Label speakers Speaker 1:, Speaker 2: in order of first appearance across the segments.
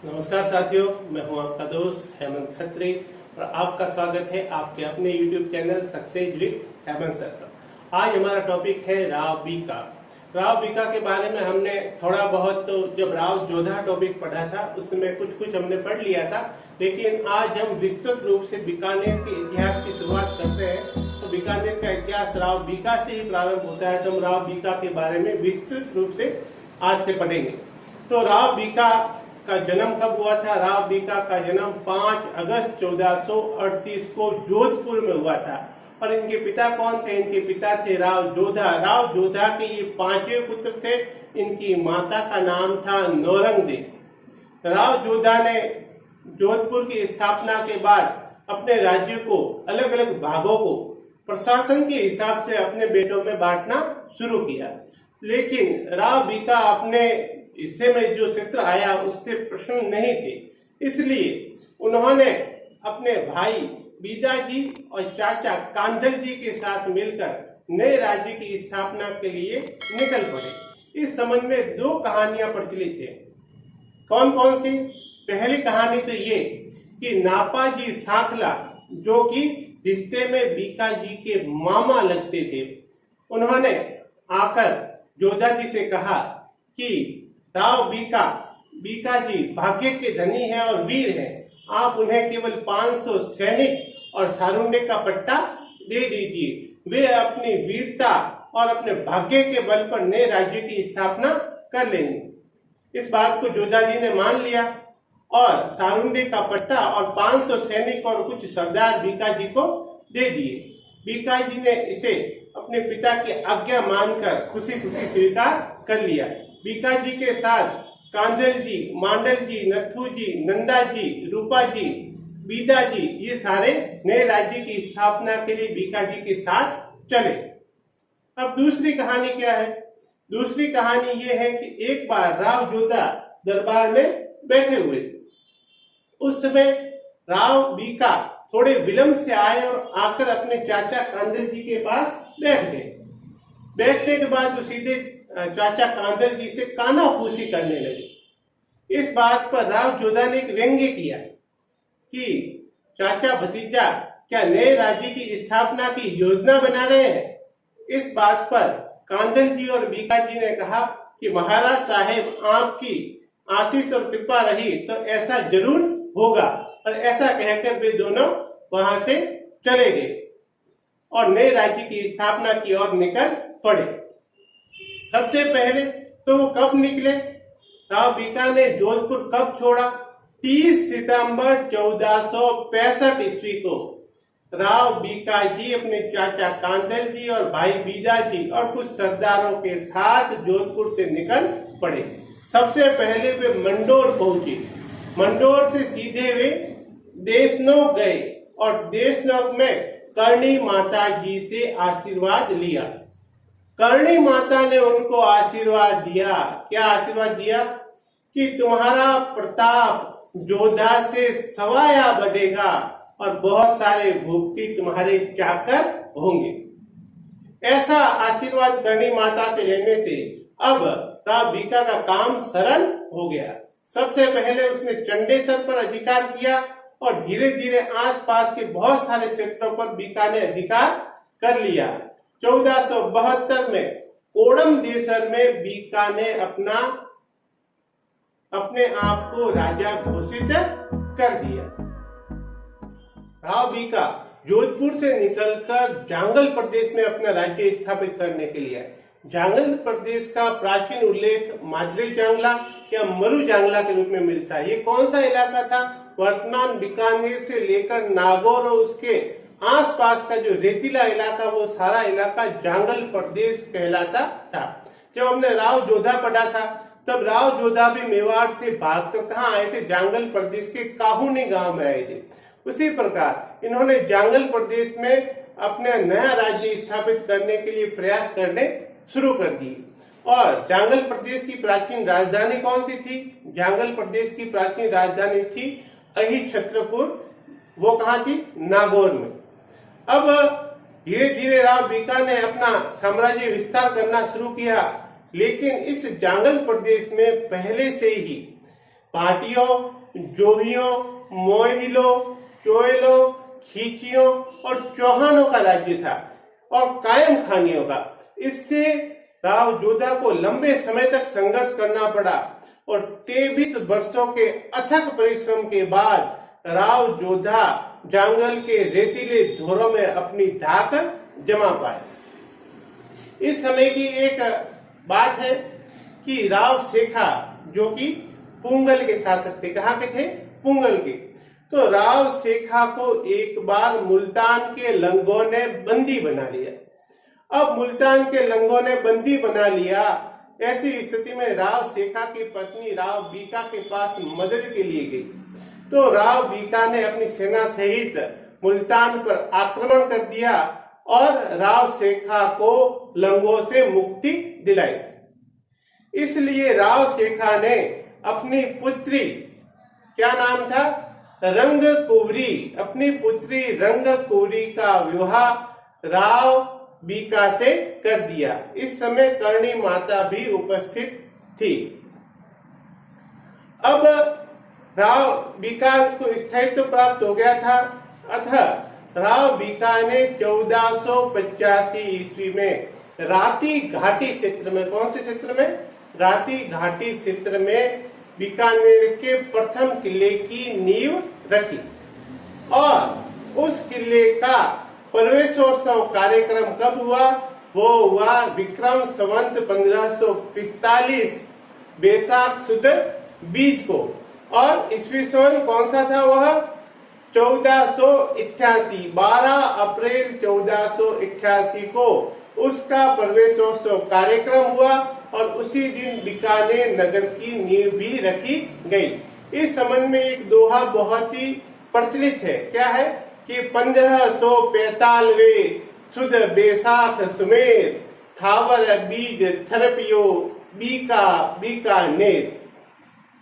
Speaker 1: नमस्कार साथियों, मैं हूं आपका दोस्त हेमंत खत्री और आपका स्वागत है आपके अपने YouTube channel success with Hemant sir का। आज हमारा टॉपिक है राव बीका। राव बीका के बारे में हमने थोड़ा बहुत तो जब राव जोधा टॉपिक पढ़ा था उसमें कुछ हमने पढ़ लिया था, लेकिन आज हम विस्तृत रूप से बीकानेर के इतिहास की शुरुआत करते हैं। तो बीकानेर का इतिहास राव बीका से ही प्रारंभ होता है, तो हम राव बीका के बारे में विस्तृत रूप से आज से पढ़ेंगे। तो राव बीका का जन्म कब हुआ था? राव बीका का जन्म 5 अगस्त 1438 को जोधपुर में हुआ था। और इनके पिता कौन थे? इनके पिता थे राव जोधा। राव जोधा के ये 5वें पुत्र थे। इनकी माता का नाम था नौरंगदेव। राव जोधा ने जोधपुर की स्थापना के बाद अपने राज्य को अलग अलग भागों को प्रशासन के हिसाब से अपने बेटों में बांटना शुरू किया, लेकिन राव बीका अपने हिस्से में जो क्षेत्र आया उससे प्रसन्न नहीं थे। इसलिए उन्होंने अपने भाई बीदा जी और चाचा कांधल जी के साथ मिलकर नए राज्य की स्थापना के लिए निकल पड़े। इस संबंध में 2 कहानियां प्रचलित है। कौन कौन सी? पहली कहानी तो ये कि नापा जी सांखला, जो कि रिश्ते में बीका जी के मामा लगते थे, उन्होंने आकर जोधा जी से कहा कि राव बीका जी भाग्य के धनी हैं और वीर हैं, आप उन्हें केवल 500 सैनिक और सारुंडे का पट्टा दे दीजिए। वे अपनी वीरता और अपने भाग्य के बल पर नए राज्य की स्थापना कर लेंगे। इस बात को जोधा जी ने मान लिया और सारुंडे का पट्टा और 500 सैनिक और कुछ सरदार बीका जी को दे दिए। बीका जी ने इसे अपने पिता की आज्ञा मानकर खुशी खुशी स्वीकार कर लिया। बीका जी के साथ कांधल जी, मांडल जी, नथु जी, नंदा जी, रूपा जी, बीदा जी, ये सारे नए राज्य की स्थापना के लिए बीका जी के साथ चले। अब दूसरी कहानी क्या है? दूसरी कहानी ये है कि एक बार राव जोधा दरबार में बैठे हुए थे। उस समय राव बीका थोड़े विलंब से आए और आकर अपने चाचा कांधल जी के पास बैठ गए। बैठने के बाद वो सीधे चाचा कांधल जी से कानाफूसी करने लगे। इस बात पर राव जोधा ने एक व्यंग्य किया कि चाचा भतीजा क्या नए राज्य की स्थापना की योजना बना रहे हैं? इस बात पर कांधल जी और बीका जी ने कहा कि महाराज साहेब, आपकी आशीष और कृपा रही तो ऐसा जरूर होगा। और ऐसा कहकर वे दोनों वहां से चले गए और नए राज्य की स्थापना की ओर निकल पड़े। सबसे पहले तो वो कब निकले? राव बीका ने जोधपुर कब छोड़ा? 30 सितंबर 1465 ईस्वी को राव बीका जी अपने चाचा कांधल जी और भाई बीदा जी और कुछ सरदारों के साथ जोधपुर से निकल पड़े। सबसे पहले वे मंडोर पहुंचे। मंडोर से सीधे वे देशनोक गए और देशनोक में करणी माता जी से आशीर्वाद लिया। करणी माता ने उनको आशीर्वाद दिया। क्या आशीर्वाद दिया? कि तुम्हारा प्रताप जोधा से सवाया बढ़ेगा और बहुत सारे भूपति तुम्हारे चाकर होंगे। ऐसा आशीर्वाद करणी माता से लेने से अब राव बीका का काम सरल हो गया। सबसे पहले उसने चंडेसर पर अधिकार किया और धीरे धीरे आसपास के बहुत सारे क्षेत्रों पर बीका ने अधिकार कर लिया। 1472 में कोडम देसर में बीका ने अपने आप को राजा घोषित कर दिया। राव बीका जोधपुर से निकलकर जांगल प्रदेश में अपना राज्य स्थापित करने के लिए आए। जांगल प्रदेश का प्राचीन उल्लेख माजरी जांगला या मरु जांगला के रूप में मिलता है। ये कौन सा इलाका था? वर्तमान बीकानेर से लेकर नागौर और उसके आसपास का जो रेतीला इलाका, वो सारा इलाका जांगल प्रदेश कहलाता था। जब हमने राव जोधा पढ़ा था तब राव जोधा भी मेवाड़ से भागकर कहाँ आए थे? जांगल प्रदेश के काहुनी गांव में आए थे। उसी प्रकार इन्होंने जांगल प्रदेश में अपना नया राज्य स्थापित करने के लिए प्रयास करने शुरू कर दिए। और जांगल प्रदेश की प्राचीन राजधानी कौन सी थी? जांगल प्रदेश की प्राचीन राजधानी थी अहिछत्रपुर। वो कहाँ थी? नागौर में। अब धीरे धीरे राव बीका ने अपना साम्राज्य विस्तार करना शुरू किया, लेकिन इस जांगल प्रदेश में पहले से ही भाटियों, जोहियों, मोइलों, चोइलों, खींचियों और चौहानों का राज्य था और कायम खानियों का। इससे राव जोधा को लंबे समय तक संघर्ष करना पड़ा और 23 वर्षों के अथक परिश्रम के बाद राव जोधा जंगल के रेतीले धोरों में अपनी धाक जमा पाए। इस समय की एक बात है कि राव शेखा जो कि पुंगल के शासक थे, कहाँ के थे? पुंगल के। तो राव शेखा को एक बार मुल्तान के लंगों ने बंदी बना लिया। अब मुल्तान के लंगों ने बंदी बना लिया, ऐसी स्थिति में राव शेखा की पत्नी राव बीका के पास मदद के लिए गई। तो राव बीका ने अपनी सेना सहित मुल्तान पर आक्रमण कर दिया और राव शेखा को लंगों से मुक्ति दिलाई। इसलिए राव शेखा ने अपनी पुत्री, क्या नाम था? रंगकुवरी, अपनी पुत्री रंगकुवरी का विवाह राव बीका से कर दिया। इस समय कर्णी माता भी उपस्थित थी। अब राव बीका को स्थायित्व प्राप्त हो गया था, अतः राव बीका ने 1485 ईस्वी में राती घाटी क्षेत्र में, कौन से क्षेत्र में? राती घाटी क्षेत्र में बीकानेर के प्रथम किले की नींव रखी और उस किले का प्रवेशोत्सव कार्यक्रम कब हुआ? वो हुआ विक्रम संवत 1545 बैसाख सुद बीज को। और ईस्वी सन कौन सा था? वह 1488, 12 अप्रैल 1488 को उसका प्रवेशोत्सव कार्यक्रम हुआ और उसी दिन बीकानेर नगर की नींव भी रखी गई। इस संबंध में एक दोहा बहुत ही प्रचलित है, क्या है? कि 1545 सुद बैसाख सुमेर, थावर बीज थरपियो बीका बीकानेर।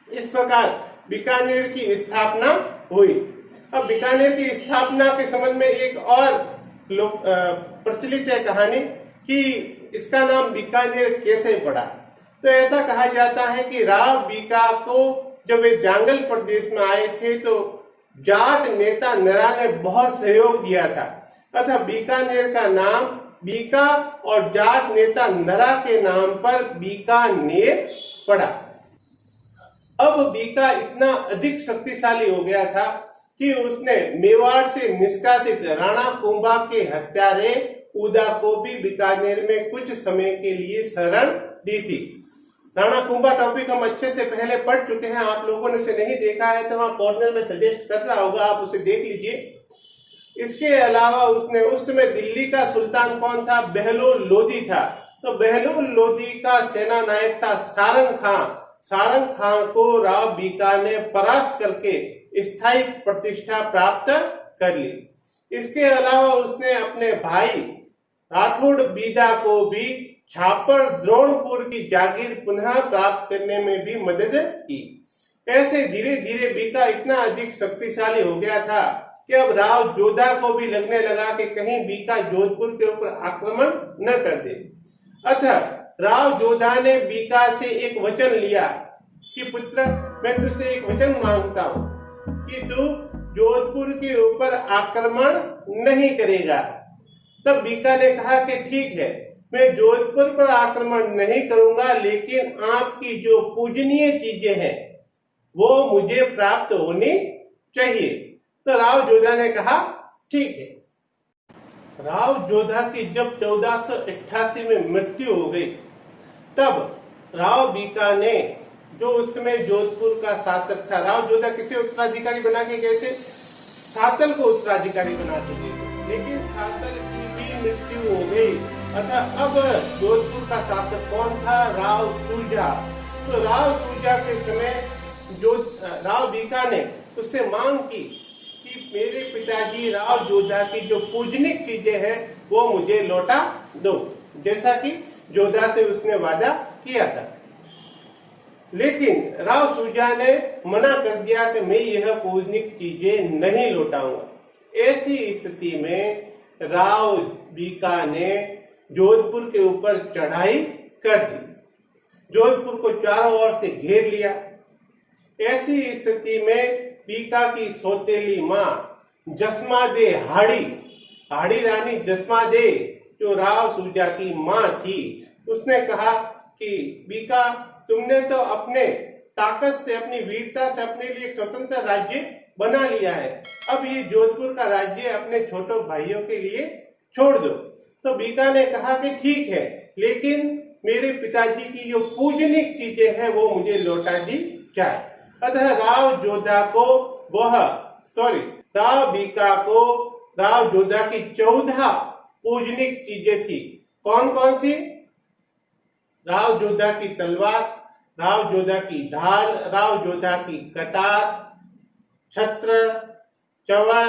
Speaker 1: इस प्रकार बीकानेर की स्थापना हुई। अब बीकानेर की स्थापना के संबंध में एक और प्रचलित है कहानी कि इसका नाम बीकानेर कैसे पड़ा। तो ऐसा कहा जाता है कि राव बीका को जब वे जांगल प्रदेश में आए थे तो जाट नेता नरा ने बहुत सहयोग दिया था, अतः बीकानेर का नाम बीका और जाट नेता नरा के नाम पर बीकानेर पड़ा। अब बीका इतना अधिक शक्तिशाली हो गया था कि उसने मेवाड़ से निष्कासित राणा कुंभा के हत्यारे उदा को भी बीकानेर में कुछ समय के लिए शरण दी थी। राणा कुंभा टॉपिक हम अच्छे से पहले पढ़ चुके हैं, आप लोगों ने उसे नहीं देखा है तो वहां कॉर्नर में सजेस्ट कर रहा होगा, आप उसे देख लीजिए। इसके अलावा उसने उस समय दिल्ली का सुल्तान कौन था? बहलोल लोदी था। तो बहलोल लोदी का सेना नायक था सारंग खां। सारंग खां को राव बीका ने परास्त करके स्थायी प्रतिष्ठा प्राप्त कर ली। इसके अलावा उसने अपने भाई राठौड़ बीदा को भी छापर द्रोणपुर की जागीर पुनः प्राप्त करने में भी मदद की। ऐसे धीरे धीरे बीका इतना अधिक शक्तिशाली हो गया था कि अब राव जोधा को भी लगने लगा कि कहीं बीका जोधपुर के ऊपर आक्रमण न कर दे। अतः राव जोधा ने बीका से एक वचन लिया कि पुत्र, मैं तुझसे एक वचन मांगता हूँ कि तू जोधपुर के ऊपर आक्रमण नहीं करेगा। तब बीका ने कहा कि ठीक है, मैं जोधपुर पर आक्रमण नहीं करूंगा, लेकिन आपकी जो पूजनीय चीजें हैं वो मुझे प्राप्त होनी चाहिए। तो राव जोधा ने कहा ठीक है। राव जोधा की जब 1488 में मृत्यु हो गई, तब राव बीका ने, जो उस समय जोधपुर का शासक था, राव जोधा किसे उत्तराधिकारी बना के गए थे? सातल को उत्तराधिकारी बना के गए थे, लेकिन सातल की भी मृत्यु हो गई। अतः अब जोधपुर का शासक कौन था? राव सूजा। तो राव सूजा के समय जो राव बीका ने उससे मांग की कि मेरे पिताजी राव जोधा की जो पूजनिक चीजें हैं वो मुझे लौटा दो, जैसा कि जोधा से उसने वादा किया था। लेकिन राव सूजा ने मना कर दिया कि मैं यह पूजनिक चीजें नहीं लौटाऊंगा। ऐसी स्थिति में राव बीका ने जोधपुर के ऊपर चढ़ाई कर दी, जोधपुर को चारों ओर से घेर लिया। ऐसी स्थिति में बीका की सौतेली माँ जसमादे हाड़ी रानी जसमादे जो राव सूजा की माँ थी, उसने कहा कि बीका, तुमने तो अपने ताकत से, अपनी वीरता से अपने लिए एक स्वतंत्र राज्य बना लिया है, अब ये जोधपुर का राज्य अपने छोटे भाइयों के लिए छोड़ दो। तो बीका ने कहा कि ठीक है, लेकिन मेरे पिताजी की जो पूजनीय चीजें हैं वो मुझे लौटा दी जाए। अतः राव बीका को राव जोधा की 14 पूजनीय चीजें थी। कौन कौन सी? राव जोधा की तलवार, राव जोधा की ढाल, राव जोधा की कटार, छत्र, चवर,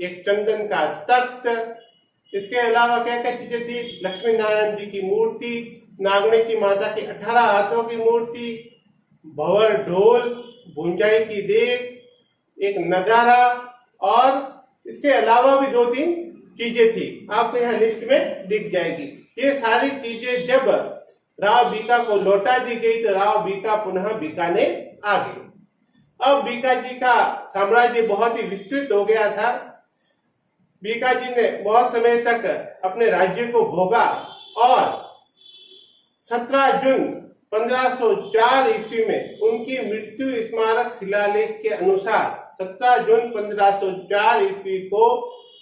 Speaker 1: एक चंदन का तख्त। इसके अलावा क्या क्या चीजें थी? लक्ष्मी नारायण जी की मूर्ति, नागणी की माता की 18 हाथों की मूर्ति, भंवर ढोल, भुंजाई की देग, एक नगारा, और इसके अलावा भी 2-3 चीजें थी, आपको यहाँ लिस्ट में दिख जाएगी। ये सारी चीजें जब राव बीका को लौटा दी गई तो राव बीका पुनः बीकानेर आ गए। अब बीका जी का साम्राज्य बहुत ही विस्तृत हो गया था। बीका जी ने बहुत समय तक अपने राज्य को भोगा और 17 जून 1504 ईस्वी में उनकी मृत्यु स्मारक शिलालेख के अनुसार 17 जून 1504 ईस्वी को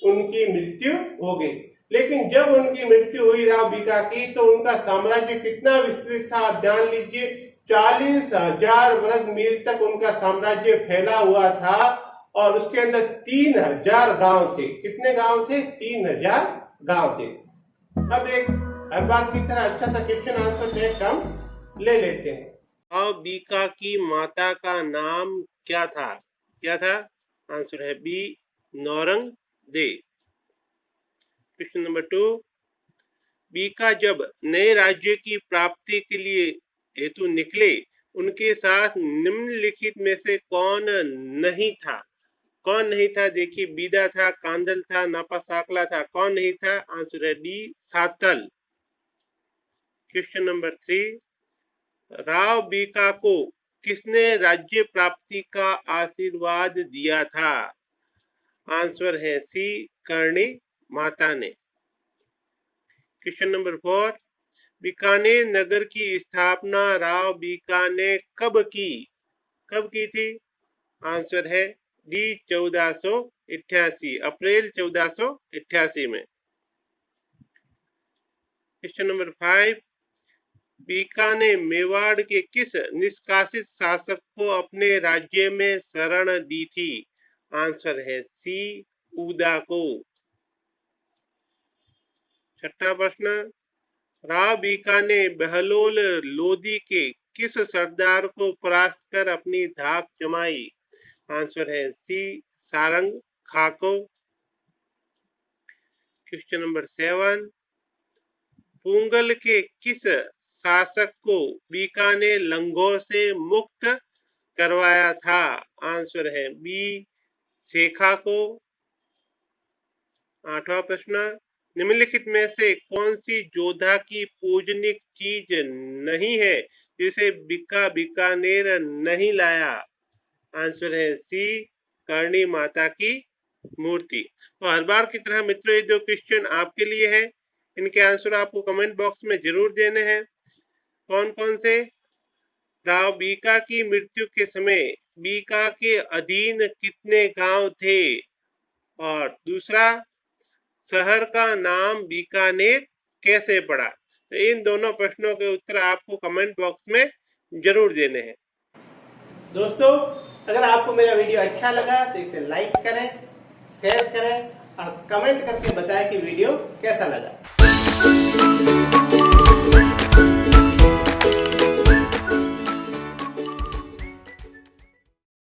Speaker 1: उनकी मृत्यु हो गई। लेकिन जब उनकी मृत्यु हुई राव बीका की, तो उनका साम्राज्य कितना विस्तृत था आप जान लीजिए। 40,000 वर्ग मील तक उनका साम्राज्य फैला हुआ था और उसके अंदर 3000 गांव थे। कितने गांव थे? 3000 गांव थे। अब एक हर बार की तरह अच्छा सा क्वेश्चन आंसर टेस्ट हम ले लेते हैं। राव बीका की माता का नाम क्या था? क्या था? आंसर है बी, नौरंग दे। क्वेश्चन नंबर 2, बीका जब नए राज्य की प्राप्ति के लिए हेतु निकले, उनके साथ निम्नलिखित में से कौन नहीं था? कौन नहीं था? देखिए, बीदा था, कांदल था, नापा साकला था, कौन नहीं था? आंसर है D, Satal. Question number 3, Rao Bika को किसने राज्य प्राप्ति का आशीर्वाद दिया था? आंसर है सी, कर्णी माता ने। क्वेश्चन नंबर 4, बीकानेर नगर की स्थापना राव बीका ने कब की? कब की थी? आंसर है डी, 1488, अप्रैल 1488 में। क्वेश्चन नंबर 5, बीका ने मेवाड़ के किस निष्कासित शासक को अपने राज्य में शरण दी थी? आंसर है सी, उदा को। छठा प्रश्न, राव बीका ने बहलोल लोदी के किस सरदार को परास्त कर अपनी धाक जमाई? आंसर है सी, सारंग खाको। क्वेश्चन नंबर 7, पुंगल के किस शासक को बीका ने लंगों से मुक्त करवाया था? आंसर है बी, शेखा को। 8वां प्रश्न, निम्नलिखित में से कौन सी जोधा की पूजनीय चीज नहीं है जिसे बीका बीकानेर नहीं लाया? आंसर है सी, कर्णी माता की मूर्ति। तो हर बार की तरह मित्रों, ये जो क्वेश्चन आपके लिए है, इनके आंसर आपको कमेंट बॉक्स में जरूर देने हैं। कौन कौन से? राव बीका की मृत्यु के समय बीका के अधीन कितने गांव थे? और दूसरा, शहर का नाम बीकानेर कैसे पड़ा? तो इन दोनों प्रश्नों के उत्तर आपको कमेंट बॉक्स में जरूर देने हैं। दोस्तों, अगर आपको मेरा वीडियो अच्छा लगा तो इसे लाइक करें, शेयर करें और कमेंट करके बताएं कि वीडियो कैसा लगा।